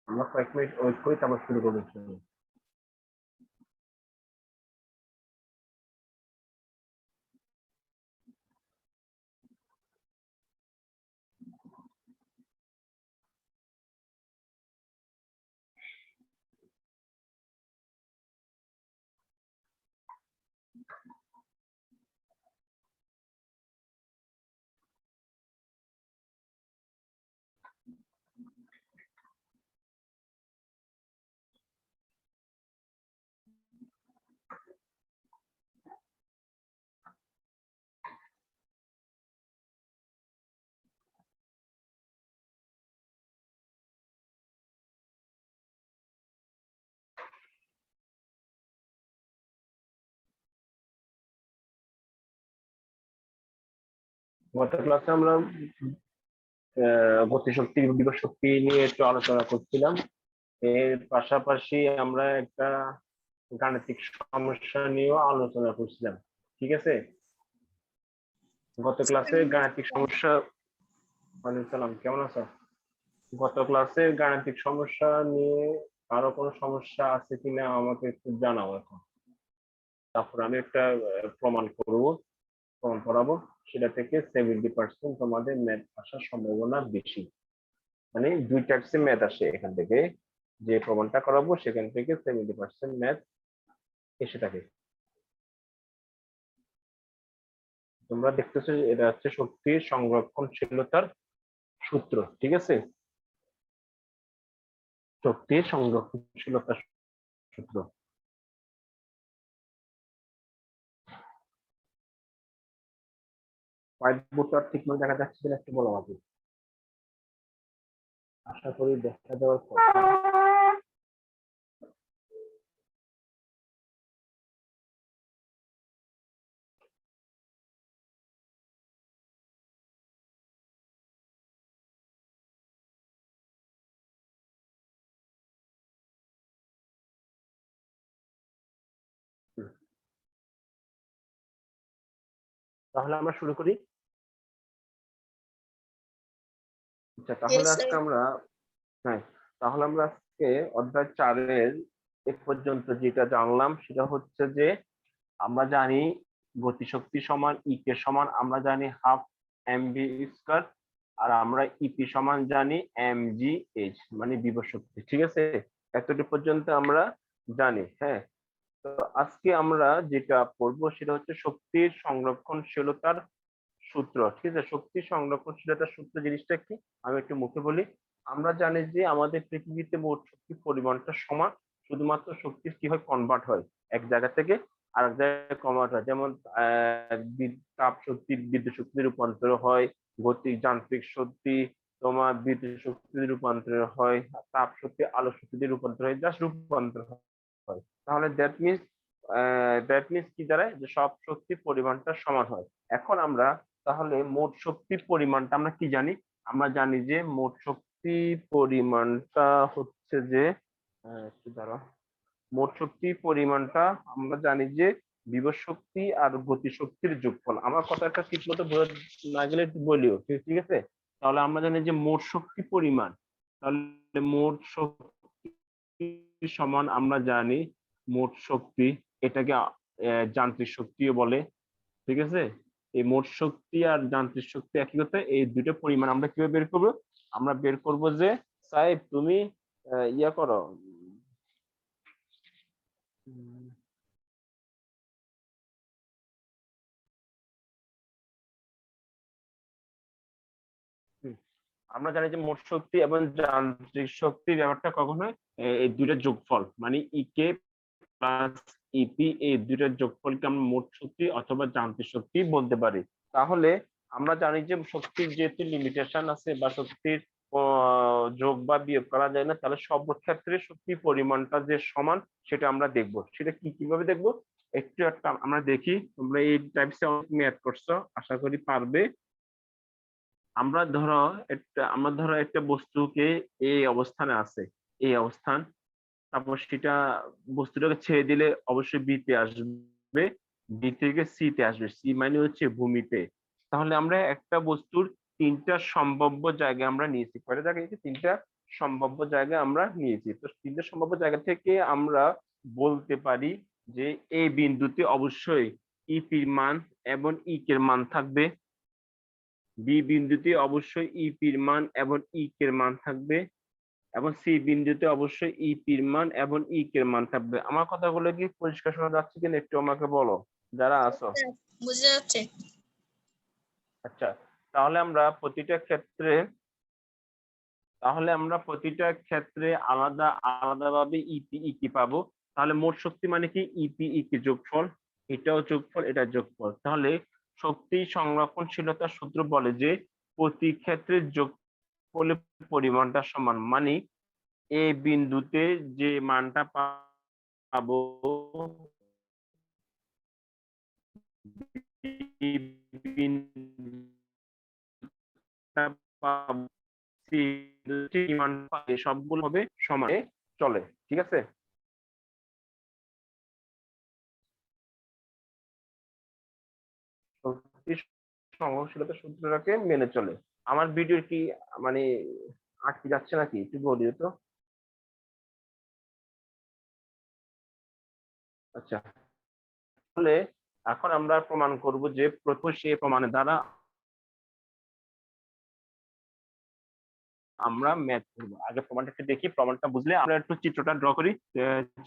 আমরা কয়েক minute wait করি, তারপর শুরু করবো। গত ক্লাসে আমরা গতিশক্তি বিভব শক্তি নিয়ে একটু আলোচনা করছিলাম। এর পাশাপাশি আমরা একটা গাণিতিক সমস্যা নিয়েও আলোচনা করছিলাম। ঠিক আছে, গত ক্লাসে গাণিতিক সমস্যা। ওয়ালাইকুম সালাম, কেমন আছো? গত ক্লাসে গাণিতিক সমস্যা নিয়ে কারো কোনো সমস্যা আছে কিনা আমাকে একটু জানাও এখন। তারপর আমি একটা প্রমাণ করব, প্রমাণ করাবো। সেটা থেকে 70% তোমাদের ম্যাথ আসার সম্ভাবনা বেশি। মানে দুই টাইপসের ম্যাথ আসে এখান থেকে। যে প্রমাণটা করাবো সেখান থেকে 70% ম্যাথ এসে থাকে। তোমরা দেখতেছো এটা হচ্ছে শক্তির সংরক্ষণশীলতার সূত্র। ঠিক আছে, শক্তির সংরক্ষণশীলতার সূত্র। হোয়াইট বোর্ডটা ঠিকমতো দেখা যাচ্ছে কিনা একটু বলো আমাকে। আশা করি দেখা দেওয়ার কথা। তাহলে আমরা শুরু করি। আচ্ছা, তাহলে আজকে আমরা, হ্যাঁ, তাহলে আমরা আজকে অধ্যায় 4-এর এ পর্যন্ত যেটা জানলাম সেটা হচ্ছে যে আমরা জানি গতিশক্তি সমান ই কে সমান আমরা জানি হাফ এম ভি স্কয়ার, আর আমরা ইপি সমান জানি এম জি এইচ মানে বিভব শক্তি। ঠিক আছে, এতটুকু পর্যন্ত আমরা জানি। হ্যাঁ, তো আজকে আমরা যেটা পড়বো সেটা হচ্ছে শক্তির সংরক্ষণশীলতার সূত্র। ঠিক আছে, শক্তি সংরক্ষণশীলতার সূত্র জিনিসটা কি আমি একটু মুখে বলি। আমরা জানি যে আমাদের পৃথিবীতে মোট শক্তির পরিমাণটা সমান, শুধুমাত্র শক্তির কি হয় কনভার্ট হয় এক জায়গা থেকে আরেক জায়গায় কনভার্ট হয়। যেমন তাপ শক্তি বিদ্যুৎ শক্তিতে রূপান্তর হয়, গতি যান্ত্রিক শক্তি তোমার বিদ্যুৎ শক্তিতে রূপান্তর হয়, তাপ শক্তি আলো শক্তিতে রূপান্তর হয়, জাস্ট রূপান্তর হয়। তাহলে দ্যাট মিনস কি দাঁড়ায় যে সব শক্তির পরিমাণটা সমান হয়। এখন আমরা তাহলে মোট শক্তির পরিমাণটা আমরা কি জানি? আমরা জানি যে মোট শক্তি পরিমাণটা হচ্ছে যে একটু দাঁড়াও, মোট শক্তির পরিমাণটা আমরা জানি যে বিভব শক্তি আর গতি শক্তির যোগফল। আমার কথাটা ঠিক মতো বোঝা না গেলে একটু বলিও, ঠিক আছে? তাহলে আমরা জানি যে মোট শক্তি পরিমাণ, তাহলে মোট শক্তি সমান আমরা জানি মোট শক্তি, এটাকে যান্ত্রিক শক্তিও বলে। ঠিক আছে, এই মোট শক্তি আর যান্ত্রিক শক্তি একই কথা। এই দুটো পরিমাণ আমরা কিভাবে বের করবো? আমরা বের করব যে সাহেব তুমি ইয়া করো, আমরা জানি যে মোট শক্তি এবং যান্ত্রিক শক্তি ব্যাপারটা কখন হয়? এই দুইটা যোগফল মানে ইকে প্লাস ইপি, এই দুইটার যোগফলকে আমরা মোট শক্তি অথবা যান্ত্রিক শক্তি বলতে পারি। তাহলে আমরা জানি যে শক্তির যেহেতু লিমিটেশন আছে বা শক্তির যোগ বা বিয়োগ করা যায় না, তাহলে সব ক্ষেত্রে শক্তির পরিমাণটা যে সমান সেটা আমরা দেখব। সেটা কিভাবে দেখব একটু একটা আমরা দেখি। তোমরা এই টাইপসে অনেক ম্যাথ করছো, আশা করি পারবে। আমরা ধরো একটা বস্তুকে এই অবস্থানে আছে, এই অবস্থান, তারপর সেটা বস্তুটাকে ছেড়ে দিলে অবশ্যই বি তে আসবে, বি থেকে সি তে আসবে, সি মানে হচ্ছে ভূমিতে। তাহলে আমরা একটা বস্তুর তিনটা সম্ভাব্য জায়গা আমরা নিয়েছি। কয়টা জায়গা নিয়েছি? তিনটা সম্ভাব্য জায়গা আমরা নিয়েছি। তো তিনটে সম্ভাব্য জায়গা থেকে আমরা বলতে পারি যে এই বিন্দুতে অবশ্যই ইপির মান এবং ইকের মান থাকবে, বি বিন্দুতে অবশ্যই ইপির মান এবং ইকের মান থাকবে, এবং সি বিন্দুতে অবশ্যই ইপির মান এবং ইকের মান থাকবে। আমার কথাগুলো কি পরিষ্কার শোনা যাচ্ছে কিনা একটু আমাকে বলো যারা আছো। বুঝা যাচ্ছে। আচ্ছা, তাহলে আমরা প্রতিটা ক্ষেত্রে আলাদা আলাদাভাবে ইপি ইকি পাবো। তাহলে মোট শক্তি মানে কি ইপি ইকি যোগফল, এটাও যোগফল, এটা যোগফল। তাহলে শক্তি সংরক্ষণশীলতার সূত্র বলে যে প্রতি ক্ষেত্রে যোগফলের পরিমাণটা সমান, মানে এ বিন্দুতে যে মানটা পাবো সবগুলো হবে সমানে চলে, ঠিক আছে। সংরক্ষণশীলতা সূত্রটাকে মেনে চলে। আমার ভিডিওর কি মানে আটকে যাচ্ছে নাকি একটু বলিও তো। আচ্ছা, তাহলে এখন আমরা প্রমাণ করব যে প্রথম সে প্রমাণের দ্বারা আমরা ম্যাথ করবো। আগে প্রমাণটা একটু দেখি, প্রমাণটা বুঝলে আমরা একটু চিত্রটা ড্র করি।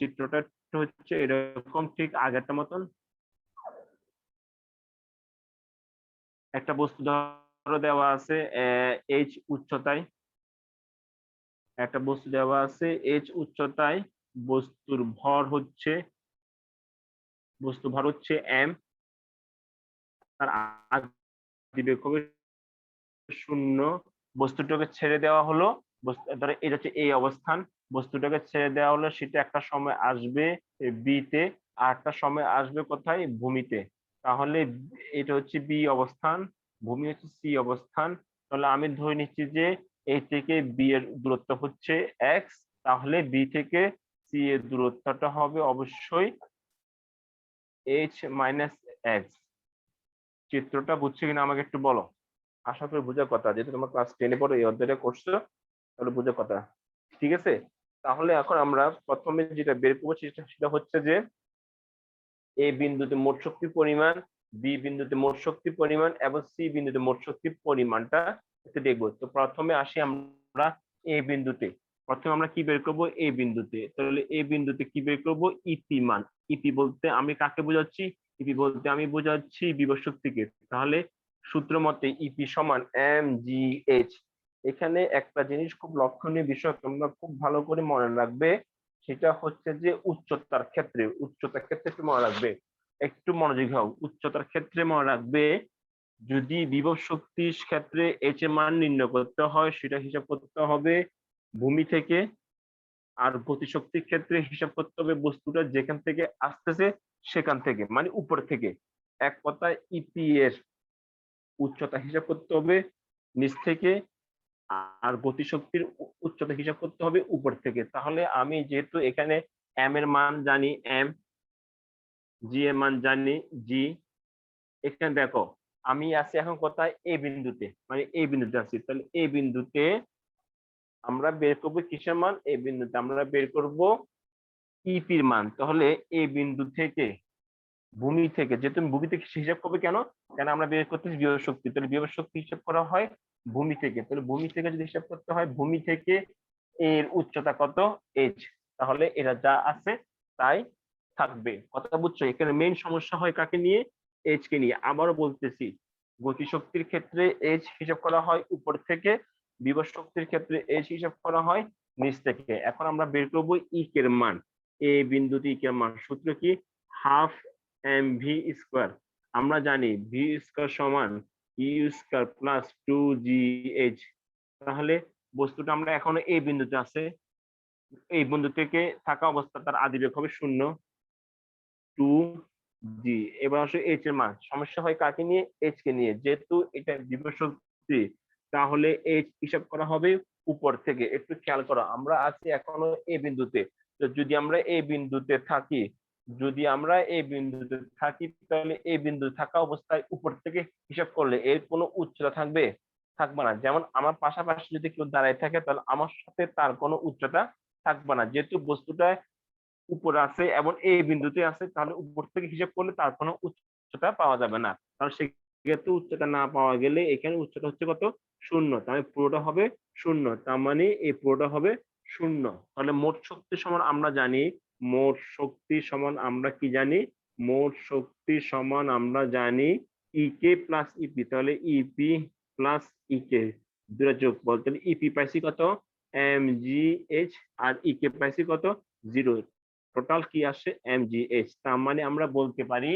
চিত্রটা হচ্ছে এরকম, ঠিক আগেরটা মতন। একটা বস্তু ধরো দেওয়া আছে এইচ উচ্চতায়, একটা বস্তু দেওয়া আছে এইচ উচ্চতায়, বস্তুর ভর হচ্ছে এম, তার দিবে খুবই শূন্য, বস্তুটাকে ছেড়ে দেওয়া হলো, ধরো এটা হচ্ছে এই অবস্থান, বস্তুটাকে ছেড়ে দেওয়া হলো, সেটা একটা সময় আসবে বি তে, আর একটা সময় আসবে কোথায়, ভূমিতে। তাহলে এটা হচ্ছে বি অবস্থান, ভূমি হচ্ছে সি অবস্থান। তাহলে আমি ধরে নিচ্ছি যে এ থেকে বি এর দূরত্ব হচ্ছে এক্স, তাহলে বি থেকে সি এর দূরত্বটা হবে অবশ্যই এইচ মাইনাস এক্স। চিত্রটা বুঝছো কিনা আমাকে একটু বলো। আশা করি বুঝার কথা, যেহেতু তোমার ক্লাস 10-এ পড়ে এই অধ্যায়টা করছো, তাহলে বুঝার কথা, ঠিক আছে। তাহলে এখন আমরা প্রথমে যেটা বের করবো সেটা হচ্ছে যে এ বিন্দুতে মোট শক্তির পরিমাণ, বি বিন্দুতে মোট শক্তির পরিমাণ এবং সি বিন্দুতে মোট শক্তির পরিমাণটা একটু দেখবো। তো প্রথমে আসি আমরা এ বিন্দুতে। প্রথমে আমরা কি বের করবো এ বিন্দুতে, তাহলে এ বিন্দুতে কি বের করবো, ইপি মান। ইপি বলতে আমি কাকে বোঝাচ্ছি, ইপি বলতে আমি বোঝাচ্ছি বিভব শক্তিকে। তাহলে সূত্র মতে ইপি সমান এম জি এইচ। এখানে একটা জিনিস খুব লক্ষণীয় বিষয় তোমরা খুব ভালো করে মনে রাখবে, সেটা হচ্ছে যে উচ্চতার ক্ষেত্রে একটু মনে রাখবে, একটু মনোযোগী হও। উচ্চতার ক্ষেত্রে মনে রাখবে যদি বিভব শক্তির ক্ষেত্রে এইচ এর মান নির্ণয় করতে হয় সেটা হিসাব করতে হবে ভূমি থেকে, আর গতিশক্তির ক্ষেত্রে হিসাব করতে হবে বস্তুটা যেখান থেকে আসতেছে সেখান থেকে, মানে উপর থেকে। এক কথায় ইপি এর উচ্চতা হিসাব করতে হবে নিচ থেকে, আর গতিশক্তির উচ্চতা হিসাব করতে হবে উপর থেকে। তাহলে আমি যেহেতু এখানে এম এর মান জানি এম, জি এর মান জানি জি, এখানে দেখো আমি আছি এখন কোথায়, এ বিন্দুতে, মানে এই বিন্দুতে আছি। তাহলে এই বিন্দুতে আমরা বের করবো কিসের মান, এই বিন্দুতে আমরা বের করব ইপির মান। তাহলে এই বিন্দু থেকে ভূমি থেকে, যেহেতু ভূমি থেকে হিসাব করবে কেন, কেন আমরা বের করতেছি বিভব শক্তি, তাহলে বিভব শক্তি হিসাব করা হয় ভূমি থেকে। তাহলে ভূমি থেকে যদি হিসাব করতে হয়, ভূমি থেকে এর উচ্চতা কত, এইচ, তাহলে এরা যা আছে তাই থাকবে। কথা বুঝছো, এখানে মেইন সমস্যা হয় কাকে নিয়ে, এইচ কে নিয়ে। আবারও বলতেছি, গতিশক্তির ক্ষেত্রে এইচ হিসাব করা হয় উপর থেকে, বিভব শক্তির ক্ষেত্রে এইচ হিসাব করা হয় নিচ থেকে। এখন আমরা বের করবো ইক এর মান, এ বিন্দুতে ইক এর মান। সূত্র কি, হাফ এম ভি স্কোয়ার। আমরা জানি ভি স্কোয়ার সমান ইউ স্কোয়ার প্লাস 2gh। তাহলে বস্তুটা আমরা এখনো এই বিন্দুতে আছে, এই বিন্দু থেকে থাকা অবস্থা তার আদিবেগ হবে 0, 2g। এবার আসলে এইচ এর মান, সমস্যা হয় কাকে নিয়ে, এইচ কে নিয়ে। যেহেতু এটা বিভব শক্তি, তাহলে এইচ হিসাব করা হবে উপর থেকে। একটু খেয়াল করো, আমরা আছি এখনো এই বিন্দুতে, তো যদি আমরা এই বিন্দুতে থাকি, তাহলে এই বিন্দু থাকা অবস্থায় উপর থেকে হিসাব করলে এর কোনো উচ্চতা থাকবে, থাকবে না। যেমন আমার পাশাপাশি যদি কেউ দাঁড়ায় থাকে তাহলে আমার সাথে তার কোনো উচ্চতা থাকবে না, যেহেতু বস্তুটা উপরে আছে এবং এই বিন্দুতে আছে, তাহলে উপর থেকে হিসাব করলে তার কোনো উচ্চতা পাওয়া যাবে না। তাহলে সেক্ষেত্রে উচ্চতা না পাওয়া গেলে এখানে উচ্চতা হচ্ছে কত, শূন্য। তাহলে পুরোটা হবে শূন্য, তার মানে এই পুরোটা হবে শূন্য। তাহলে মোট শক্তি সমান আমরা জানি, মোট শক্তি সমান আমরা কি জানি, মোট শক্তি সমান আমরা জানি ইকে প্লাস ইপি। তাহলে ইপি প্লাস ইকে দুটো যোগফল, তাহলে ইপি পাইছি কত এম জি এইচ, আর ইকে পাইছি কত 0। টোটাল কি আসে mgh। তার মানে আমরা বলতে পারি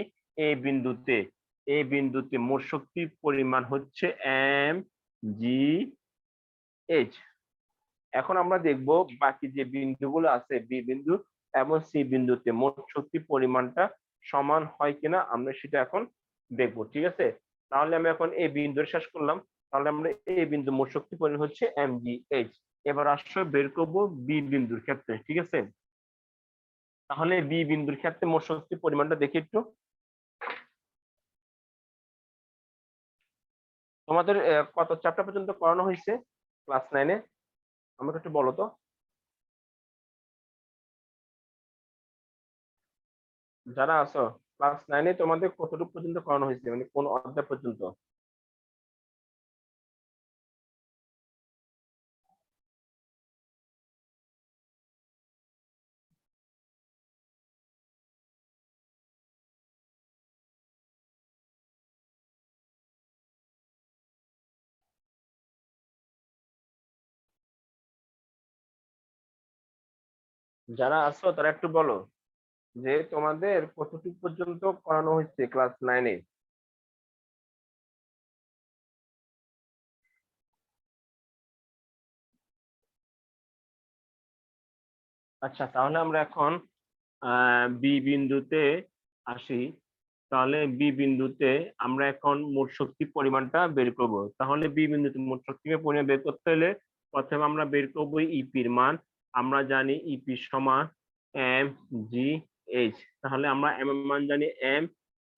এই বিন্দুতে মোট শক্তির পরিমাণ হচ্ছে mgh। এখন আমরা দেখব বাকি যে বিন্দুগুলো আছে বি বিন্দু এবং সি বিন্দুতে মোট শক্তির পরিমাণটা সমান হয় কিনা আমরা সেটা এখন দেখব, ঠিক আছে। তাহলে আমি এখন এই বিন্দু শেষ করলাম। তাহলে আমরা এই বিন্দু মোট শক্তির পরিমাণ হচ্ছে mgh। এবার আসলে বের করবো বি বিন্দুর ক্ষেত্রে, ঠিক আছে। তাহলে বি বিন্দুর ক্ষেত্রে মোট শক্তির পরিমাণটা দেখি একটু। তোমাদের কত চ্যাপ্টার পর্যন্ত করানো হয়েছে ক্লাস 9-এ, আমাকে একটু বলো তো। যারা আছো ক্লাস 9-এ তোমাদের কতটুকু পর্যন্ত করানো হয়েছে, মানে কোন অধ্যায় পর্যন্ত? যারা আছো তারা একটু বলো যে তোমাদের কতটুকু পর্যন্ত করানো হয়েছে ক্লাস 9-এ। আচ্ছা, তাহলে আমরা এখন বি বিন্দুতে আসি। তাহলে বি বিন্দুতে আমরা এখন মোট শক্তির পরিমাণটা বের করব। তাহলে বি বিন্দুতে মোট শক্তির পরিমাণ বের করতে হলে প্রথমে আমরা বের করব ইপির মান। আমরা জানি ইপি সমান এম জি এইচ। তাহলে আমরা এম এর মান জানি এম,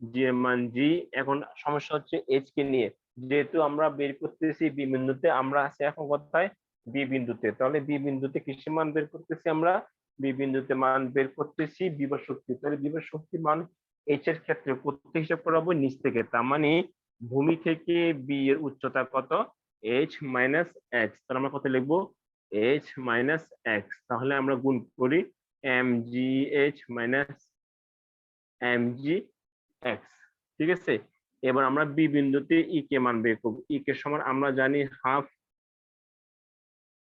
জি এর মান জি। এখন সমস্যা হচ্ছে এইচ কে নিয়ে, যেহেতু আমরা বের করতেছি বি বিন্দুতে, আমরা আছি এখন কোথায়, বি বিন্দুতে। তাহলে বি বিন্দুতে কিসের মান বের করতেছি আমরা, বি বিন্দুতে মান বের করতেছি বিভব শক্তি। তাহলে বিভব শক্তির মান এইচ এর ক্ষেত্রে কোথা হিসাব করাবো, নিচ থেকে। তার মানে ভূমি থেকে বি এর উচ্চতা কত, এইচ মাইনাস এক্স। তাহলে আমরা কত লিখবো, এইচ মাইনাস এক্স। তাহলে আমরা গুণ করি M G H minus M G X, ঠিক আছে। এবার আমরা বি বিন্দুতে ই কে মান বের করবো। ই কে সমান আমরা জানি হাফ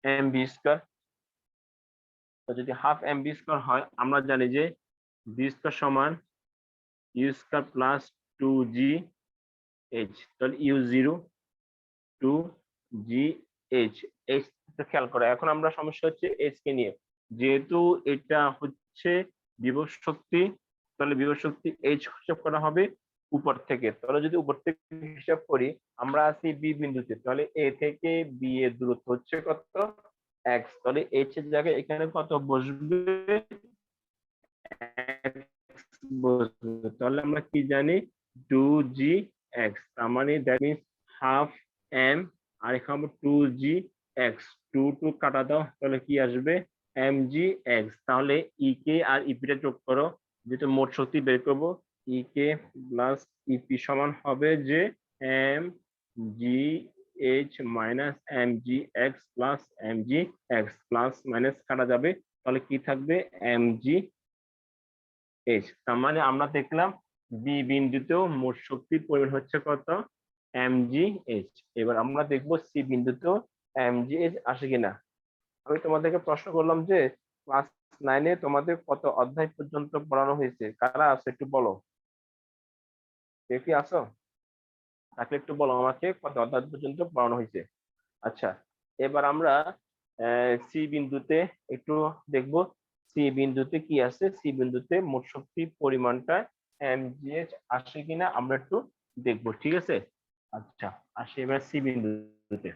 এম বি স্কয়ার। যদি হাফ এম বি স্কয়ার হয় আমরা জানি যে বি স্কয়ার সমান ইউ স্কয়ার প্লাস 2জি এইচ। তাহলে ইউ 0 2জি এইচ। এইচ খেয়াল করো, এখন আমরা সমস্যা হচ্ছে এইচ কে নিয়ে, যেহেতু এটা হচ্ছে বিভব শক্তি, তাহলে বিভব শক্তি এইচ হিসাব করা হবে উপর থেকে। তাহলে যদি উপর থেকে হিসাব করি, আমরা আছি বি বিন্দুতে, তাহলে এ থেকে বি এর দূরত্ব হচ্ছে কত, এক্স। তাহলে এইচ এর জায়গায় এখানে কত বসবে, তাহলে আমরা কি জানি 2জি এক্স। তার মানে দ্যাট মিনস হাফ এম, আর এখানে 2জি এক্স। 2 কাটা দাও, তাহলে কি আসবে এম জি এক্স। তাহলে ই কে আর ইপিটা যোগ করো, যেটা মোট শক্তি বের করবো। ই কে প্লাস ইপি সমান হবে যে M G H minus M G X plus M G X. Plus minus কাটা যাবে, তাহলে কি থাকবে এম জি এইচ। তার মানে আমরা দেখলাম বি বিন্দুতেও মোট শক্তির পরিমাণ হচ্ছে কত, mgh। এবার আমরা দেখবো সি বিন্দুতেও mgh আসে কিনা। আমি তোমাদেরকে প্রশ্ন করলাম যে ক্লাস 9-এ তোমাদের কত অধ্যায় পর্যন্ত পড়ানো হয়েছে, কারা আছে একটু বলো। কে কি আছো, তাকে একটু বলো আমাকে কত অধ্যায় পর্যন্ত পড়ানো হয়েছে। আচ্ছা, এবার আমরা সি বিন্দুতে একটু দেখবো। সি বিন্দুতে কি আছে, সি বিন্দুতে মোট শক্তির পরিমাণটা mgh আসে কিনা আমরা একটু দেখবো, ঠিক আছে। আচ্ছা, আসি এবার সি বিন্দুতে।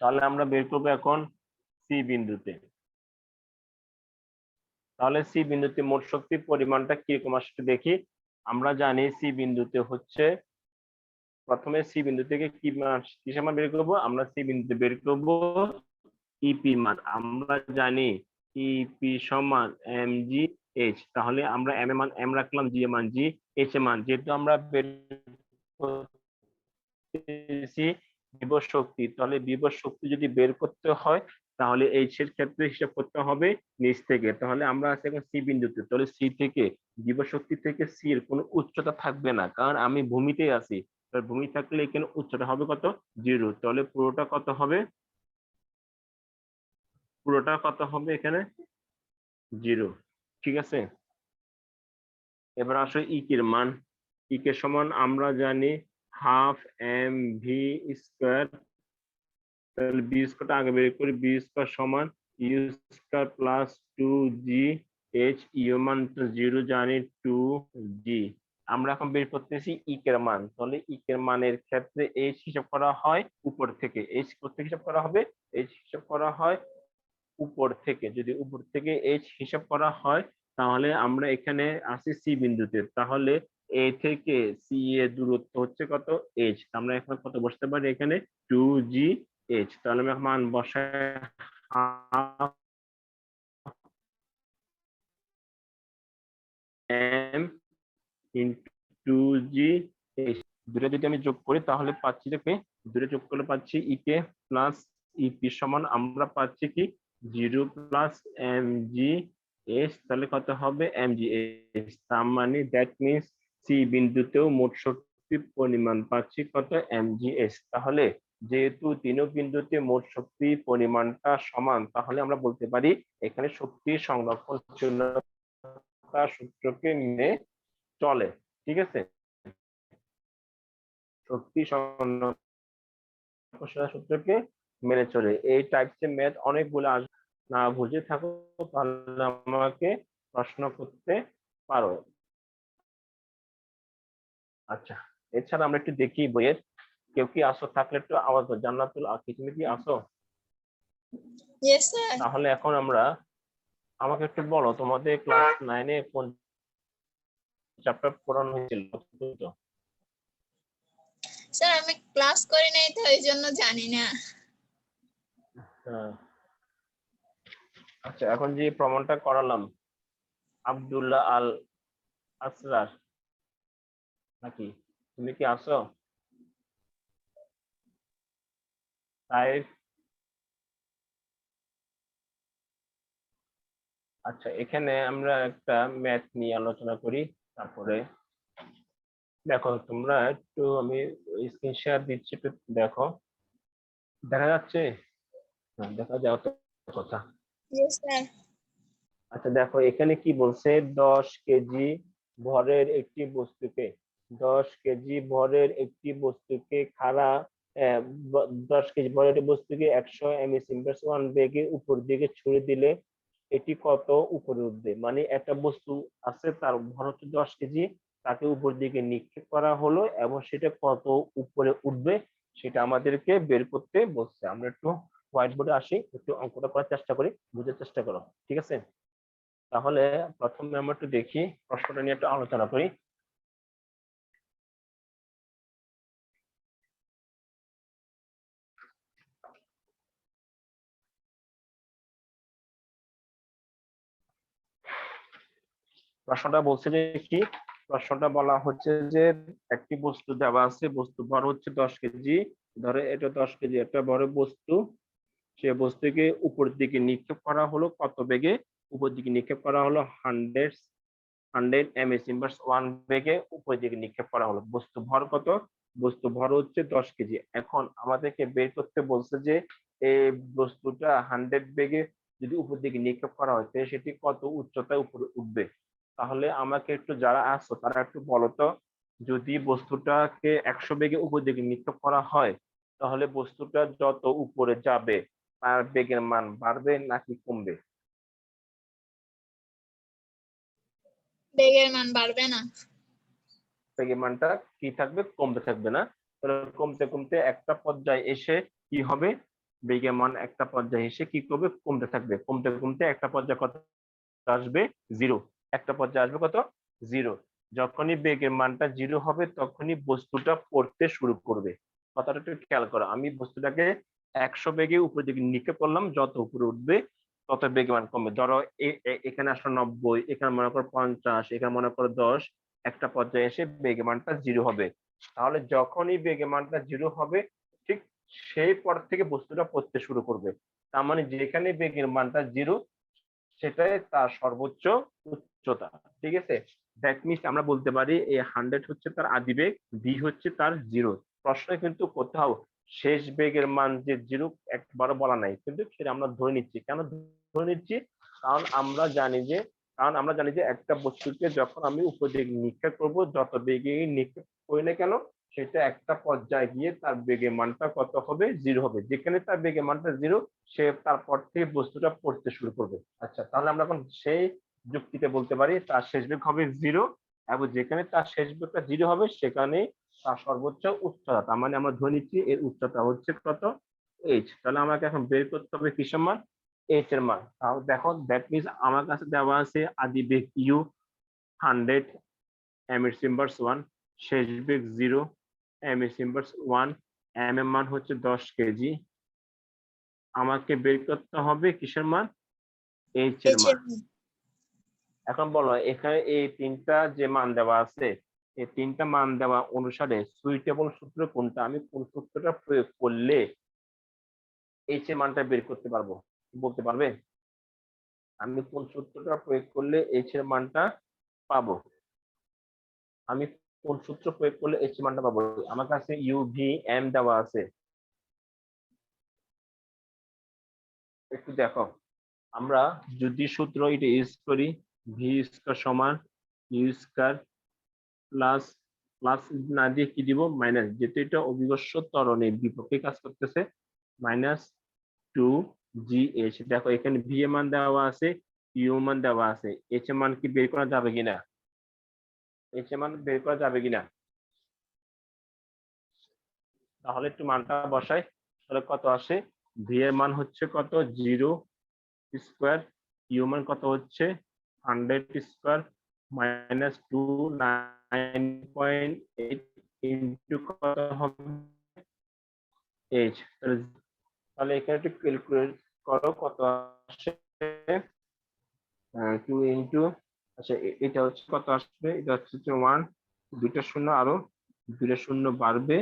তাহলে আমরা বের করবো এখন সি বিন্দুতে। তাহলে সি বিন্দুতে মোট শক্তির পরিমাণটা কিরকম আসছে দেখি। আমরা জানি সি বিন্দুতে হচ্ছে প্রথমে সি বিন্দু থেকে কি মান কিসের মান বের করবো, আমরা সি বিন্দুতে বের করবো ইপি মান। আমরা জানি ইপি সমান এম জি এইচ। তাহলে আমরা এম এর মান এম রাখলাম, জি এর মান জি, এইচ এর মান যেহেতু আমরা বের করতেছি বিভব শক্তি, তাহলে বিভব শক্তি যদি বের করতে হয় তাহলে এইচ এর ক্ষেত্রে হিসাব করতে হবে নিচ থেকে। তাহলে আমরা আছি এখন সি বিন্দুতে, তাহলে সি থেকে বিভব শক্তি থেকে সি এর কোনো উচ্চতা থাকবে না, কারণ আমি ভূমিতে আছি। ভূমি থাকলে এখানে উচ্চতা হবে কত, 0। তাহলে পুরোটা কত হবে, পুরোটা কত হবে এখানে 0। ঠিক আছে, এবার আসো ইকের মান। ইকের সমান আমরা জানি হাফ এম ভি স্কোয়ার। তাহলে বি স্কোয়ারটা আগে বের করি, বি স্কোয়ার সমান ইউ স্কোয়ার প্লাস 2জি এইচ। ইউ মান তো 0 জানি, 2জি। আমরা এখন বের করতেছি ইকের মান। তাহলে ইকের মানের ক্ষেত্রে এইচ হিসাব করা হয় উপর থেকে। এইচ করতে হিসাব করা হবে, এইচ হিসাব করা হয় উপর থেকে। যদি উপর থেকে এইচ হিসাব করা হয় তাহলে আমরা এখানে আসি সি বিন্দুতে। তাহলে এ থেকে সি এর দূরত্ব হচ্ছে কত, এইচ। আমরা এখন কত বসতে পারি এখানে, 2জি এইচ। তাহলে আমি মান বসাই হাফ এম ইন্টু 2জি এইচ। দুটো যদি আমি যোগ করি তাহলে পাচ্ছি দেখে, দুটো যোগ করলে পাচ্ছি ইকে প্লাস ইপি সমান আমরা পাচ্ছি কি 0 প্লাস এম জি এস। তাহলে কত হবে এম জি এস। তার মানে দ্যাট মিনস সি বিন্দুতেও মোট শক্তির পরিমাণ পাচ্ছি কত, এম জি এস। তাহলে যেহেতু তিনও বিন্দুতে মোট শক্তির পরিমাণটা সমান, তাহলে আমরা বলতে পারি এখানে শক্তি সংরক্ষণশীলতা সূত্রকে মেনে চলে। ঠিক আছে, শক্তি সংরক্ষণশীলতা সূত্রকে মেনে চলে। এই টাইপসের ম্যাথ অনেকগুলো আসবে, না বুঝে থাকো তাহলে আমাকে প্রশ্ন করতে পারো। আচ্ছা, এছাড়া আমরা একটু দেখি বইয়ের, কেউ কি আসো, থাকলে একটু আওয়াজ দাও। জান্নাতুল আখি, তুমি কি আসো? Yes, sir. তাহলে এখন আমরা, আমাকে একটু বলো তোমাদের ক্লাস 9-এ কোন চ্যাপ্টার পড়ানো হয়েছিল? স্যার আমি ক্লাস করি নাই তো এই জন্য জানি না। হ্যাঁ, আচ্ছা, এখন যে প্রমাণটা করালাম আব্দুল্লাহ আল আসরার, নাকি তুমি কি আসো? তাই আচ্ছা, এখানে আমরা একটা ম্যাথ নিয়ে আলোচনা করি। তারপরে দেখো তোমরা একটু, আমি স্ক্রিন শেয়ার দিচ্ছি, একটু দেখো, দেখা যাচ্ছে? হ্যাঁ, দেখা যাও তো কথা। Yes, sir. আচ্ছা দেখো এখানে কি বলছে, 10 কেজি ভরের একটি বস্তুকে, 10 কেজি ভরের একটি বস্তুকে খাড়া, 10 কেজি ভরের একটি বস্তুকে 100 m/s বেগে উপর দিকে ছুড়ে দিলে এটি কত উপরে উঠবে। মানে একটা বস্তু আছে, তার ভর হচ্ছে 10 কেজি, তাকে উপর দিকে নিক্ষেপ করা হলো এবং সেটা কত উপরে উঠবে সেটা আমাদেরকে বের করতে বলছে। আমরা একটু হোয়াইট বোর্ডে আসি, একটু অঙ্কটা করার চেষ্টা করি, বুঝার চেষ্টা করো। ঠিক আছে, তাহলে প্রথমে আমরা একটু দেখি, প্রশ্নটা নিয়ে একটু আলোচনা করি। প্রশ্নটা বলছে যে কি, প্রশ্নটা বলা হচ্ছে যে একটি বস্তু দেওয়া আছে, বস্তু ভর হচ্ছে 10 কেজি। ধরে এটা 10 কেজি একটা বড় বস্তু, সে বস্তুকে উপর দিকে নিক্ষেপ করা হলো কত বেগে, উপর দিকে নিক্ষেপ করা হলো 100 m/s বেগে উপর দিকে নিক্ষেপ করা হলো। বস্তু ভর কত, বস্তু ভর হচ্ছে 10 কেজি। এখন আমাদেরকে বের করতে বলছে যে এই বস্তুটা 100 বেগে যদি উপর দিকে নিক্ষেপ করা হয় তাহলে সেটি কত উচ্চতায় উপরে উঠবে। তাহলে আমাকে একটু, যারা আসো তারা একটু বলো তো, যদি বস্তুটাকে 100 বেগে উপর দিকে নিক্ষেপ করা হয় তাহলে বস্তুটা যত উপরে যাবে তার বেগের মান বাড়বে নাকি কমবে? বেগের মান বাড়বে না। বেগের মানটা কি থাকবে, কমতে থাকবে না? তাহলে কমতে কমতে একটা পর্যায়ে এসে কি হবে, বেগের মান একটা পর্যায়ে এসে কি করবে, কমতে থাকবে। কমতে কমতে একটা পর্যায়ে কত আসবে 0, একটা পর্যায়ে আসবে কত 0। যখনই বেগের মানটা 0 হবে তখনই বস্তুটা পড়তে শুরু করবে। কথাটা একটু খেয়াল করো, আমি বস্তুটাকে 100 বেগে উপরের দিকে নিক্ষেপ করলাম, যত উপরে উঠবে তত বেগের মান কমবে। ধরো এখানে আসলো 90, এখানে মনে করো 50, এখানে মনে করো 10, একটা পর্যায়ে এসে বেগের মানটা 0 হবে। তাহলে যখনই বেগের মানটা 0 হবে ঠিক সেই পর থেকে বস্তুটা পড়তে শুরু করবে। তার মানে যেখানে বেগের মানটা 0 সেটাই তার সর্বোচ্চ উচ্চতা। ঠিক আছে, দ্যাট মিনস আমরা বলতে পারি এই 100 হচ্ছে তার আদি বেগ, ভি হচ্ছে তার 0। প্রশ্নে কিন্তু কোথাও শেষ বেগের মান যে 0 একবারও বলা নাই, কিন্তু সেটা আমরা ধরে নিচ্ছি। কেন ধরে নিচ্ছি? কারণ আমরা জানি যে একটা বস্তুকে যখন আমি উপর দিকে নিক্ষেপ করবো, যত বেগে নিক্ষেপ করি না কেন সেটা একটা পর্যায়ে গিয়ে তার বেগের মানটা কত হবে 0 হবে। যেখানে তার বেগের মানটা 0 সে তারপর থেকে বস্তুটা পড়তে শুরু করবে। আচ্ছা, তাহলে আমরা এখন সেই যুক্তিতে বলতে পারি তার শেষ বেগ হবে 0, এবং যেখানে তার শেষ বেগটা 0 হবে সেখানে তার সর্বোচ্চ উচ্চতা। তার মানে আমরা ধরে নিচ্ছি এর উচ্চতা হচ্ছে কত h। তাহলে আমাকে এখন বের করতে হবে কিসের মান, h এর মান। তাহলে দেখো দ্যাট মিনস আমার কাছে দেওয়া আছে আদি বেগ u 100, m এর ইনভার্স 1, শেষ বেগ 0, m এর ইনভার্স 1, m এর মান হচ্ছে 10 কেজি। আমাকে বের করতে হবে কিসের মান, h এর মান। এখন বলো এখানে এই তিনটা যে মান দেওয়া আছে, এই তিনটা মান দেওয়া অনুসারে সুইটেবল সূত্র কোনটা, আমি কোন সূত্রটা প্রয়োগ করলে h এর মানটা বের করতে পারবো, বলতে পারবে? আমি কোন সূত্রটা প্রয়োগ করলে h এর মানটা পাবো, আমি কোন সূত্র প্রয়োগ করলে h এর মানটা পাবো? আমার কাছে u v m দেওয়া আছে, একটু দেখো। আমরা যদি সূত্র এটা ইউজ করি, ভি স্কয়ার সমান ইউ স্কয়ার প্লাস প্লাস না দিয়ে কি দিব, মাইনাস, যেহেতু এটা অভিকর্ষ ত্বরণের বিপক্ষে কাজ করতেছে, মাইনাস 2gh। দেখো এখানে ভি এর মান দেওয়া আছে, ইউ মান দেওয়া আছে, এইচ এর মান কি বের করা যাবে কিনা, এইচ এর মান বের করা যাবে কিনা? তাহলে একটু মানটা বসাই, তাহলে কত আসে, ভি এর মান হচ্ছে কত 0 স্কয়ার, ইউ মান কত হচ্ছে 100 স্কয়ার, মাইনাস 9.8 ইন্টু কত হবে এইচ। তাহলে এখানে একটু ক্যালকুলেট করো কত আসে, 2 ইন্টু, আচ্ছা এটা হচ্ছে কত আসবে, এটা হচ্ছে 1, দুইটা শূন্য আরো দুইটা শূন্য বাড়বে,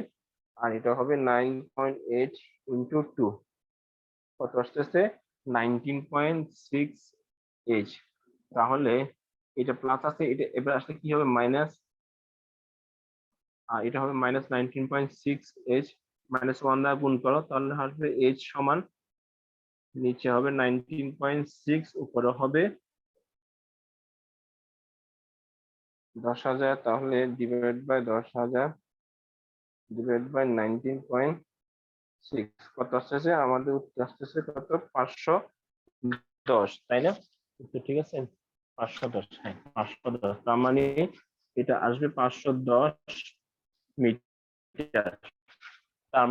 আর এটা হবে 9.8 ইন্টু 2, কত আসতেছে 19.6h। তাহলে এটা প্লাস আছে, এটা এবার আসলে কি হবে মাইনাস, আর এটা হবে মাইনাস 19.6h, মাইনাস 1 দ্বারা গুণ করো, তাহলে আসবে h সমান নিচে হবে 19.6, উপরে হবে 10,000, তাহলে ডিভাইড বাই 10,000 ডিভাইড বাই 19.6 কত আসতেছে, আমাদের উত্তর আসতেছে কত 510, তাই না? ঠিক আছে, 510, হ্যাঁ 510। তার মানে এটা আসবে 510 মিটার। তার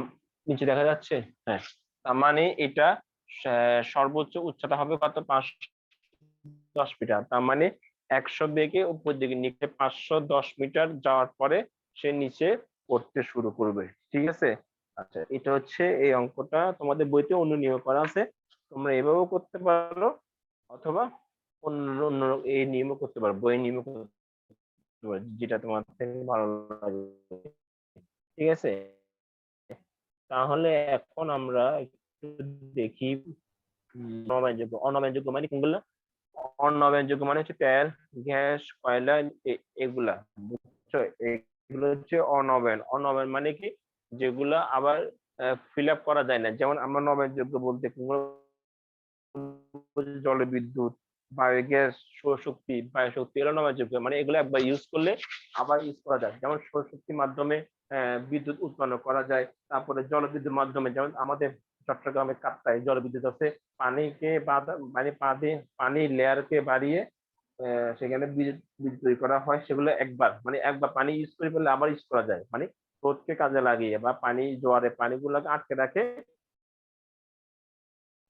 নিচে দেখা যাচ্ছে, হ্যাঁ। তার মানে এটা সর্বোচ্চ উচ্চতা হবে কত, 510 মিটার। তার মানে 100 বেগে উপর দিকে নিচে 510 মিটার যাওয়ার পরে সে নিচে পড়তে শুরু করবে। ঠিক আছে, আচ্ছা এটা হচ্ছে এই অঙ্কটা তোমাদের বইতে অন্য নিয়ম করা আছে, তোমরা এভাবেও করতে পারো অথবা অন্য অন্য এই নিয়মও করতে পারো, বইয়ের নিয়মও করতে পারো, যেটা তোমার থেকে ভালো লাগে। ঠিক আছে, তাহলে এখন আমরা একটু দেখি নবায়নযোগ্য অনবায়নযোগ্য মানে কোনগুলো। অনবায়নযোগ্য মানে হচ্ছে তেল, গ্যাস, কয়লা, এগুলা, বুঝছো? এগুলো হচ্ছে অনবায়ন। অনবায়ন মানে কি, যেগুলা আবার ফিল আপ করা যায় না। যেমন আমরা নবায়নযোগ্য বলতে জলবিদ্যুৎ, বায়োগ্যাস, সৌরশক্তি, বায়োশক্তি, এগুলো নবায়নযোগ্য। মানে এগুলো একবার ইউজ করলে আবার ইউজ করা যায়। যেমন সৌরশক্তির মাধ্যমে বিদ্যুৎ উৎপন্ন করা যায়। তারপরে জলবিদ্যুৎ মাধ্যমে, যেমন আমাদের চট্টগ্রামের কাপ্তাই জলবিদ্যুৎ আছে, পানিকে পানির লেয়ারকে বাড়িয়ে সেখানে বিদ্যুৎ তৈরি করা হয়। সেগুলো একবার পানি ইউজ করে ফেললে আবার ইউজ করা যায়, মানে স্রোতকে কাজে লাগিয়ে বা পানি জোয়ারে পানিগুলোকে আটকে রাখে,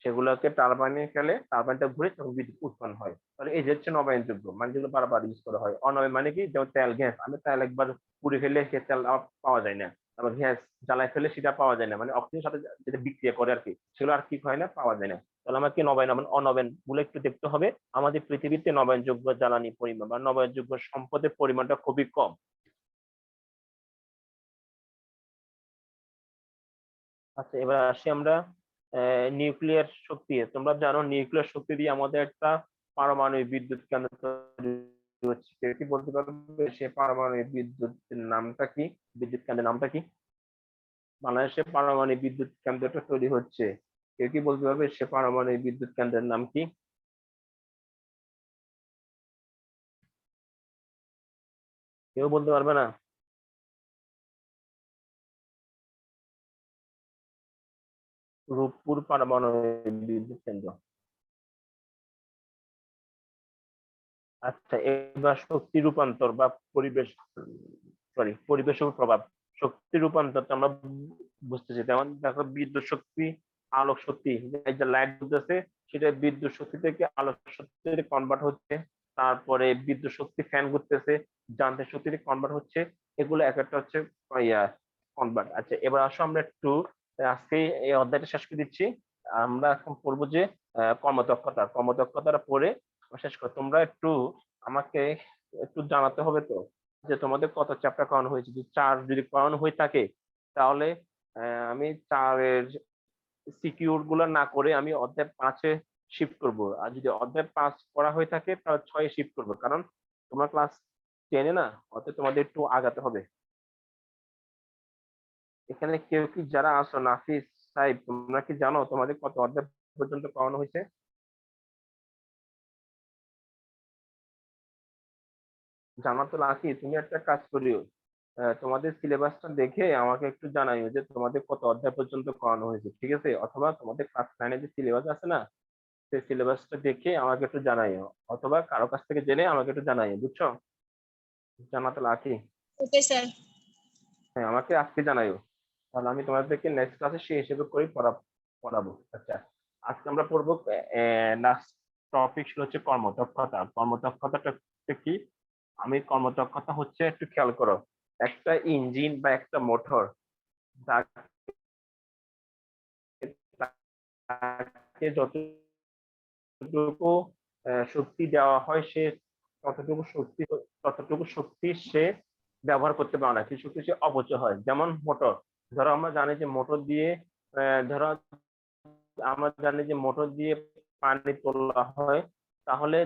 সেগুলোকে টারবাইনে ফেলে, টারবাইনটা ঘুরে তখন বিদ্যুৎ উৎপন্ন হয়। তাহলে এই যে হচ্ছে নবায়নযোগ্য, মানে যেগুলো বারবার ইউজ করা হয়। অনবায়ন মানে কি, যেমন তেল গ্যাস, আমি তেল একবার পুড়ে ফেললে সে তেল আর পাওয়া যায় না, আবার গ্যাস জ্বালায় ফেলে সেটা পাওয়া যায় না, মানে অক্সিজেনের সাথে যেটা বিক্রিয়া করে আর কি, সেগুলো আর কি হয় না, পাওয়া যায় না। তাহলে আমাকে নবায়ন অনবায়ন গুলো একটু দেখতে হবে। আমাদের পৃথিবীতে নবায়নযোগ্য জ্বালানি পরিমাণ বা নবায়নযোগ্য সম্পদের পরিমাণটা খুবই কম। আচ্ছা, এবার আসি আমরা নিউক্লিয়ার শক্তি। তোমরা জানো নিউক্লিয়ার শক্তি দিয়ে আমাদের একটা পারমাণবিক বিদ্যুৎ কেন্দ্র তৈরি হচ্ছে। কেউ কি বলতে পারবে সে পারমাণবিক বিদ্যুতের নামটা কি, বিদ্যুৎ কেন্দ্রের নামটা কি? বাংলাদেশে পারমাণবিক বিদ্যুৎ কেন্দ্রটা তৈরি হচ্ছে, কেউ কি বলতে পারবে সে পারমাণবিক বিদ্যুৎ কেন্দ্রের নাম কি? কেউ বলতে পারবে না? রূপপুর পারমাণবিক বিদ্যুৎ কেন্দ্র। আচ্ছা, এবার শক্তি রূপান্তর বা পরিবেশ, পরিবেশের উপর প্রভাব। শক্তি রূপান্তর তো আমরা বুঝতেছি, যেমন দেখো বিদ্যুৎ শক্তি, আলোক শক্তি, এই যে লাইট জ্বলতেছে সেটা বিদ্যুৎ শক্তি থেকে আলোক শক্তিতে কনভার্ট হচ্ছে। তারপরে বিদ্যুৎ শক্তি, ফ্যান ঘুরতেছে, যান্ত্রিক শক্তিতে কনভার্ট হচ্ছে। এগুলো এক একটা হচ্ছে কনভার্ট। আচ্ছা, এবার আসো আমরা একটু আজকে এই অধ্যায়টা শেষ করে দিচ্ছি। আমরা এখন পড়বো যে কর্মদক্ষতা। কর্মদক্ষতাটা পড়ে শেষ করো। তোমরা একটু আমাকে একটু জানাতে হবে তো যে তোমাদের কত চ্যাপ্টার করানো হয়েছে। যদি 4 যদি করানো হয়ে থাকে তাহলে আমি 4-এর সিকিউর গুলো না করে আমি অধ্যায় 5-এ শিফট করব। আর যদি অধ্যায় 5 করা হয়ে থাকে তাহলে 6-এ শিফট করবো, কারণ তোমরা ক্লাস 10-এ না, অতএব তোমাদের একটু আগাতে হবে। এখানে কেউ কি যারা আসো, নাফিস, সাহেব, তোমরা কি জানো তোমাদের কত অধ্যায় পর্যন্ত করানো হয়েছে? জানা তো লাকি, তুমি একটা কাজ করিও, তোমাদের সিলেবাসটা দেখে আমাকে একটু জানাইও যে তোমাদের কত অধ্যায় পর্যন্ত করানো হয়েছে, ঠিক আছে? অথবা তোমাদের ক্লাস 9-এ যে সিলেবাস আছে না, সেই সিলেবাসটা দেখে আমাকে একটু জানাইও, অথবা কারো কাছ থেকে জেনে আমাকে একটু জানাইও, বুঝছো? জানা তো লাকি। Okay sir. হ্যাঁ, আমাকে আজকে জানাইও, তাহলে আমি তোমাদেরকে নেক্সট ক্লাসে সেই হিসেবে করে পড়াবো। আচ্ছা, আজকে আমরা পড়বো লাস্ট টপিক হচ্ছে কর্মদক্ষতা। কর্মদক্ষতাটা কি? আমি কর্মদক্ষতা হচ্ছে, একটু খেয়াল করো, একটা ইঞ্জিন বা একটা মোটর, তাকে যতটুকু শক্তি দেওয়া হয় সে ততটুকু শক্তি ততটুকু শক্তি সে ব্যবহার করতে পারে না, কিছু কিছু অপচয় হয়। যেমন মোটর, ধরো আমরা জানি যে মোটর দিয়ে ধরো আমরা জানি যে মোটর দিয়ে পানি তোলা হয়। তাহলে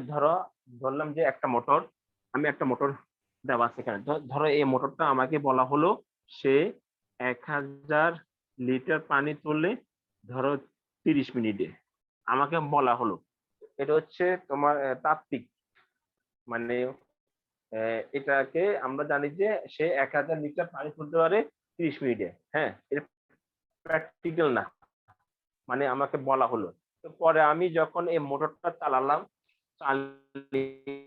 ধরলাম যে একটা মোটর, আমি একটা মোটর দেওয়া আছে এখানে, ধরো এই মোটরটা আমাকে বলা হলো সে 1000 লিটার পানি তোলে ধরো 30 মিনিটে, আমাকে বলা হলো। এটা হচ্ছে তোমার তাত্ত্বিক, মানে এটাকে আমরা জানি যে সে 1000 লিটার পানি তুলতে পারে 30 মিনিটে। হ্যাঁ, এটা প্র্যাকটিক্যাল না, মানে আমাকে বলা হলো। তো পরে আমি যখন এই মোটরটা চালালাম, চালিয়ে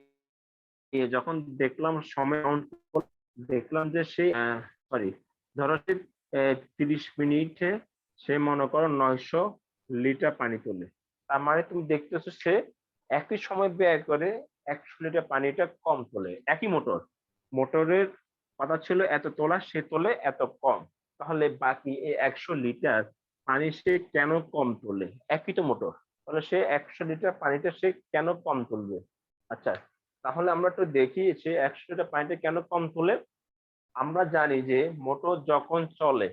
যখন দেখলাম সময় দেখলাম যে সে সরি ধরো সে 30 মিনিটে সে মনে করো 900 লিটার পানি তোলে। তার মানে তুমি দেখতেছো সে একই সময় ব্যয় করে 100 লিটার পানিটা কম তোলে। একই মোটরের কথা ছিল এত তোলা, সে তোলে এত কম, তাহলে বাকি এই 100 লিটার পানি সে কেন কম তোলে? একই তো মোটর, তাহলে সে 100 লিটার পানিটা সে কেন কম তুলবে? আচ্ছা, তাহলে আমরা একটু দেখি সে 100 লিটার পানিটা কেন কম তোলে। আমরা জানি যে মোটর যখন চলে,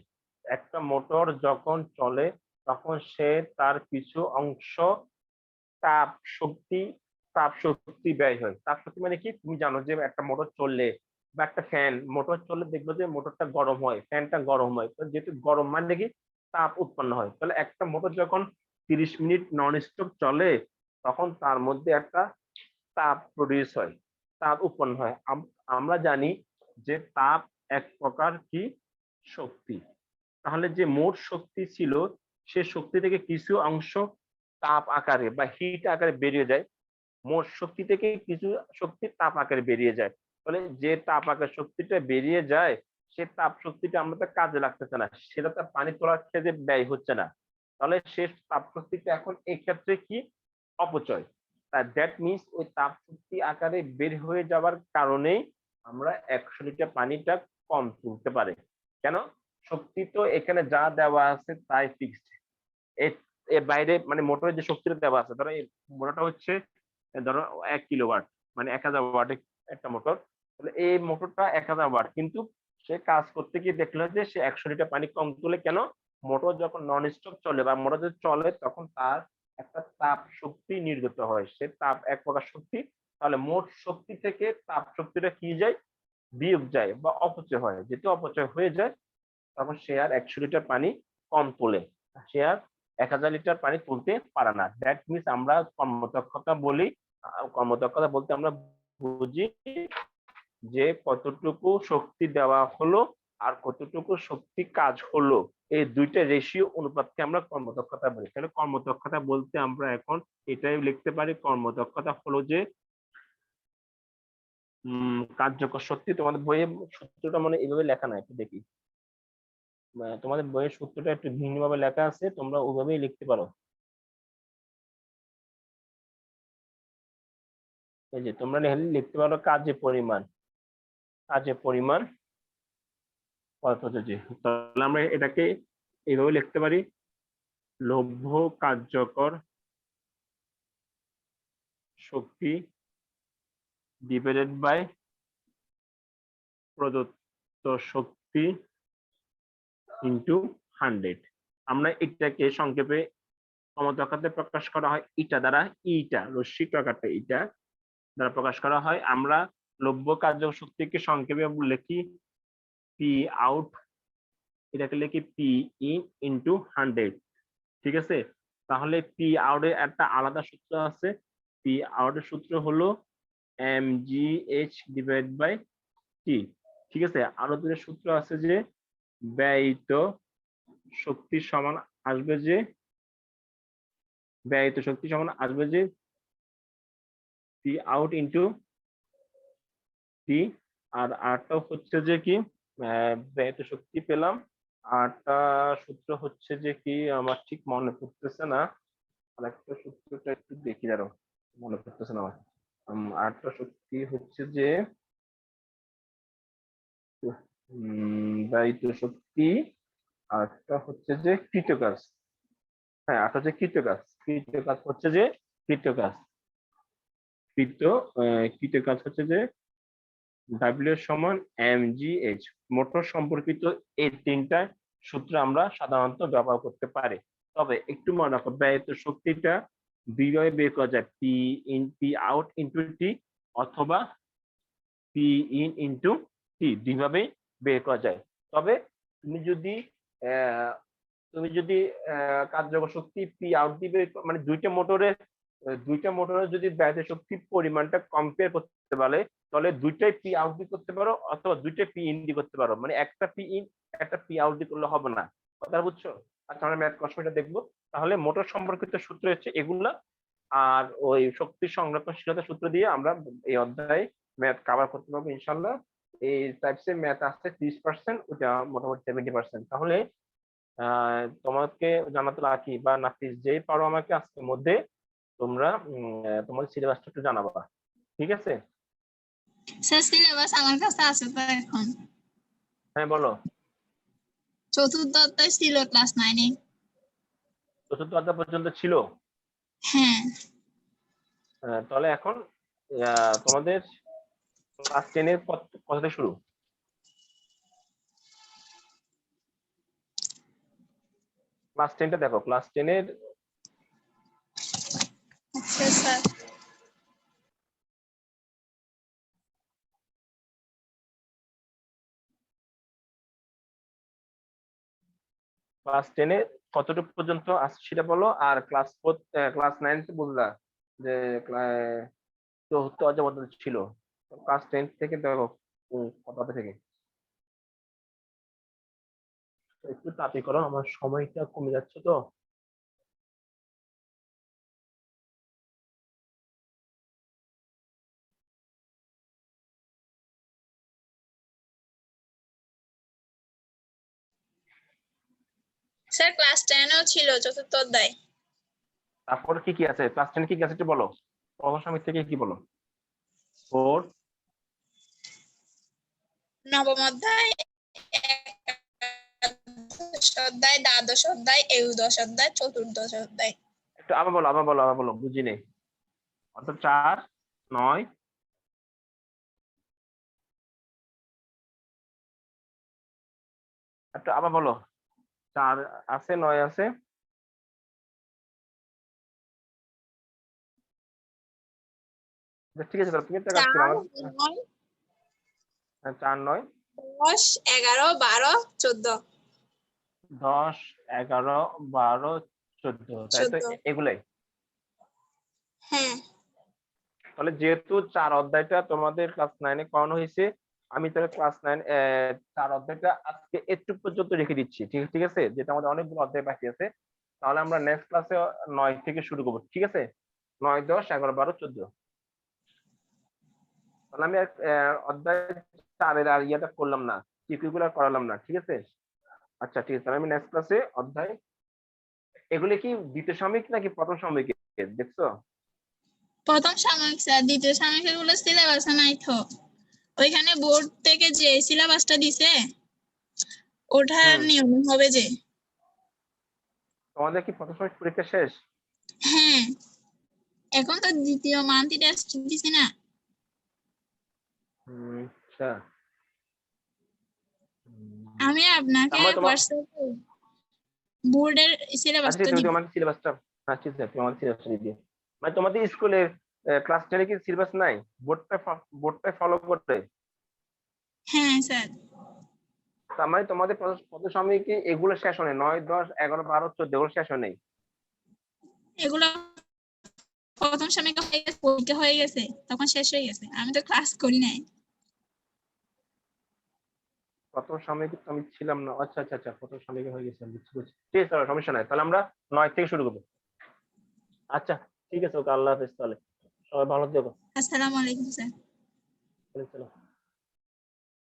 একটা মোটর যখন চলে তখন সে তার কিছু অংশ তাপ শক্তি তাপ শক্তি ব্যয় হয়। তাপ শক্তি মানে কি, তুমি জানো যে একটা মোটর চললে বা একটা ফ্যান মোটর চললে দেখবে যে মোটরটা গরম হয়, ফ্যানটা গরম হয়, তো যেহেতু গরম মানে কি তাপ উৎপন্ন হয়। তাহলে একটা মোটর যখন 30 মিনিট নন স্টপ চলে তখন তার মধ্যে একটা তাপ প্রডিউস হয়, তাপ উৎপন্ন হয়। আমরা জানি যে তাপ এক প্রকার কি শক্তি। তাহলে যে মোট শক্তি ছিল সে শক্তি থেকে কিছু অংশ তাপ আকারে বা হিট আকারে বেরিয়ে যায়, মোট শক্তি থেকে কিছু শক্তি তাপ আকারে বেরিয়ে যায়। ফলে যে তাপ আকার শক্তিটা বেরিয়ে যায় সে তাপ শক্তিটা আমরা তো কাজে লাগতেছে না, সেটা তো পানি তোলার ক্ষেত্রে ব্যয় হচ্ছে না। তাহলে শেষ তাপ শক্তিটা এখন এই ক্ষেত্রে কি অপচয়। দ্যাট মিনস ওই তাপ শক্তি আকারে বের হয়ে যাওয়ার কারণেই আমরা 100 লিটার পানিটা কম তুলতে পারে। কেন? শক্তি তো এখানে যা দেওয়া আছে তাই ফিক্সড। এর বাইরে মানে মোটরের যে শক্তিটা দেওয়া আছে, ধরো এই মোটরটা হচ্ছে ধরো 1 কিলোওয়াট, মানে 1000 ওয়াটের একটা মোটর। তাহলে এই মোটরটা 1000 ওয়াট, কিন্তু সে কাজ করতে গিয়ে দেখলো যে সে 100 লিটার পানি কম তুলে। কেন? মোটর যখন নন স্টপ চলে বা মোটর যদি চলে তখন তার একটা তাপ শক্তি নির্গত হয়, সে তাপ এক প্রকার শক্তি। তাহলে মোট শক্তি থেকে তাপ শক্তিটা কি যায়? বিয়োগ যায় বা অপচয় হয়। যেহেতু অপচয় হয়ে যায় তখন সে আর 100 লিটার পানি কম তোলে, সে আর 1000 লিটার পানি তুলতে পারে না। দ্যাট মিনস আমরা কর্মদক্ষতা বলি, কর্মদক্ষতা বলতে আমরা বুঝি যে কতটুকু শক্তি দেওয়া হলো আর কতটুকু শক্তি কাজ হলো, এই দুইটা রেশিও অনুপাতকে আমরা কর্মদক্ষতা বলি। তাহলে কর্মদক্ষতা বলতে আমরা এখন এটাই লিখতে পারি, কর্মদক্ষতা হলো যে কার্যকর শক্তি। তোমাদের বইয়ে সূত্রটা মানে এইভাবে লেখা নাই, একটু দেখি। তোমাদের বইয়ের সূত্রটা একটু ভিন্নভাবে লেখা আছে, তোমরা ওইভাবেই লিখতে পারো। এই যে তোমরা লিখতে পারো কাজের পরিমাণ, কাজের পরিমাণ জি। তাহলে আমরা এটাকে এইভাবে লিখতে পারি, লভ্য কার্যকর শক্তি ডিভাইডেড বাই প্রদত্ত শক্তি ইন্টু 100। আমরা এটাকে সংক্ষেপে কর্মদক্ষতায় প্রকাশ করা হয় ইটা দ্বারা, ইটা রশ্মিক আকারটা ইটা দ্বারা প্রকাশ করা হয়। আমরা লভ্য কার্যকর শক্তিকে সংক্ষেপে লিখি পি আউট, এটাকে লিখি পি ইন ইন্টু 100। ঠিক আছে? তাহলে পি আউট এর একটা আলাদা সূত্র আছে, পি আউট এর সূত্র হলো mgh ডিভাইড বাই টি। ঠিক আছে? আরো দুটো সূত্র আছে যে ব্যয়িত শক্তি সমান আসবে যে, ব্যয়িত শক্তি সমান আসবে যে পি আউট ইন্টু টি। আর আরটা হচ্ছে যে কি, ব্যয়িত শক্তি পেলাম। আরটা সূত্র হচ্ছে যে কি আমার ঠিক মনে পড়তেছে না, আরেকটা সূত্রটা একটু দেখি, দাঁড়াও, মনে পড়তেছে না আমার। আরটা শক্তি হচ্ছে যে ব্যয়িত শক্তি, আরটা হচ্ছে যে কৃতকাজ। হ্যাঁ, আরটা হচ্ছে কৃতকাজ। কৃতকাজ হচ্ছে যে কৃতকাজ কৃত কৃতকাজ হচ্ছে যে ডাব্লিউ সমান mgh। মোটর সম্পর্কিত এই তিনটা সূত্র আমরা সাধারণত ব্যবহার করতে পারি। তবে একটু মনে রাখো, ব্যয়িত শক্তিটা দুইভাবে বের করা যায়, P in P out into T অথবা পি ইন ইন্টু টি, দুইভাবে বের করা যায়। তবে তুমি যদি আহ, তুমি যদি কার্যকর শক্তি পি আউট দিবে, মানে দুইটা মোটরের যদি ব্যয় শক্তির পরিমাণটা কম্পেয়ার করতে পারে, তাহলে দুইটাই পি আউট দি করতে পারো অথবা দুইটাই পি ইন দি করতে পারো। মানে একটা পি ইন একটা পি আউট দি করলে হবে না। কথা বুঝছো? আচ্ছা, আমরা ম্যাথ কষ্টটা দেখবো। তাহলে মোটর সম্পর্কিত সূত্র হচ্ছে এগুলা, আর ওই শক্তি সংরক্ষণশীলতা সূত্র দিয়ে আমরা এই অধ্যায়ে ম্যাথ কভার করতে পারবো ইনশাল্লাহ। এই টাইপসের ম্যাথ আসছে 30%, ওটা মোটামুটি 70%। তাহলে তোমাকে জানাতে রাখি বা নাফিস, যেই পারো আমাকে আজকের মধ্যে তোমরা তোমার সিলেবাসটা একটু জানাবা। ঠিক আছে? স্যার সিলেবাস আমার কাছে আছে তো এখন। হ্যাঁ, বলো। চতুর্থ অধ্যায় ছিল ক্লাস 9-এ। চতুর্থ অধ্যায় পর্যন্ত ছিল? হ্যাঁ। তাহলে এখন তোমাদের ক্লাস 10 এর কত থেকে শুরু? ক্লাস 10টা দেখো, ক্লাস 10 এর আচ্ছা স্যার। ক্লাস 10 এ কতটুকু পর্যন্ত আসছে সেটা বলো। আর ক্লাস 9 তে বুঝলা যে চতুর্থ অধ্যায় পর্যন্ত ছিল। ক্লাস 10 থেকে দেখো কত থেকে। একটু তাড়াতাড়ি করো, আমার সময়টা কমে যাচ্ছে তো। স্যার ক্লাস 10 এও ছিল চতুর্থ অধ্যায়। তারপর কি কি আছে ক্লাস 10 কি কি আছে একটু বলো, প্রথম সমিতি থেকে কি বলো? 4 নবম অধ্যায়, একাদশ অধ্যায়, দ্বাদশ অধ্যায়, ত্রয়োদশ অধ্যায়, চতুর্দশ অধ্যায়। একটু আবার বলো বুঝি নেই। অর্থাৎ 4 9 একটু আবার বলো। 4 আছে 9 আছে, ঠিক আছে তুমি একটা কাজ 4, করো আমার 9, 4 9 10, 11, 12, 14। 10 11 12 14 তাই তো 14। এগুলাই। হ্যাঁ তাহলে যেহেতু 4 অধ্যায়টা তোমাদের ক্লাস 9 এ করানো হয়েছে, আমি তাহলে ক্লাস 9 4 অধ্যায়টা আজকে একটু পর্যন্ত রেখে দিচ্ছি, ঠিক ঠিক আছে, যেটা আমাদের অনেকগুলো অধ্যায় বাকি আছে। তাহলে আমরা নেক্সট ক্লাসে 9 থেকে শুরু করবো, ঠিক আছে? 9 10 11 12 14। তাহলে আমি অধ্যায় 4 এর আর ইয়েটা করলাম না, টিপিগুলো করালাম না, ঠিক আছে? আচ্ছা ঠিক আছে, তাহলে আমি নেক্সট ক্লাসে অধ্যায় এগুলি কি দ্বিতীয় সাময়িক নাকি প্রথম সাময়িক দেখছো? প্রথম সাময়িক স্যার, দ্বিতীয় সাময়িক গুলো সিলেবাসে নাই তো। ওইখানে বোর্ড থেকে যে সিলেবাসটা দিছে ওটার নিয়ম হবে যে। তোমাদের কি প্রথম সাময়িক পরীক্ষা শেষ? হ্যাঁ এখন তো দ্বিতীয় মান্থলি টেস্ট দিছি না। আচ্ছা আমি আপনাকে আমার তোমার হোয়াটসঅ্যাপে বোর্ডের আচ্ছা সিলেবাসটা তুমি দিব। আমাকে সিলেবাসটা, আচ্ছা তুমি আমাকে সিলেবাসটা দিয়ে দিও। মানে তোমাদের স্কুলের ক্লাস 10 এ কি সিলেবাস নাই? বোর্ডটা ফলো করতে? হ্যাঁ স্যার। তার মানে তোমাদের প্রথম সাময়িক কি এগুলো শেষ হয় 9 10 11 12 14 এগুলো শেষ হয় নাই? এগুলো প্রথম সাময়িক হয়ে গেছে, পরীক্ষা হয়ে গেছে, তখন শেষ হয়ে গেছে, আমি তো ক্লাস করি নাই। প্রথম সাময়িক তো আমি ছিলাম না, আচ্ছা প্রথম সাময়িক হয়ে গেছে, বুঝছি বুঝছি, ঠিক আছে তাহলে সমস্যা নাই, তাহলে আমরা 9 থেকে শুরু করবো। আচ্ছা ঠিক আছে, ওকে, আল্লাহ হাফেজ, তাহলে সবাই ভালো থেকো। আসসালামু আলাইকুম স্যার। চলো।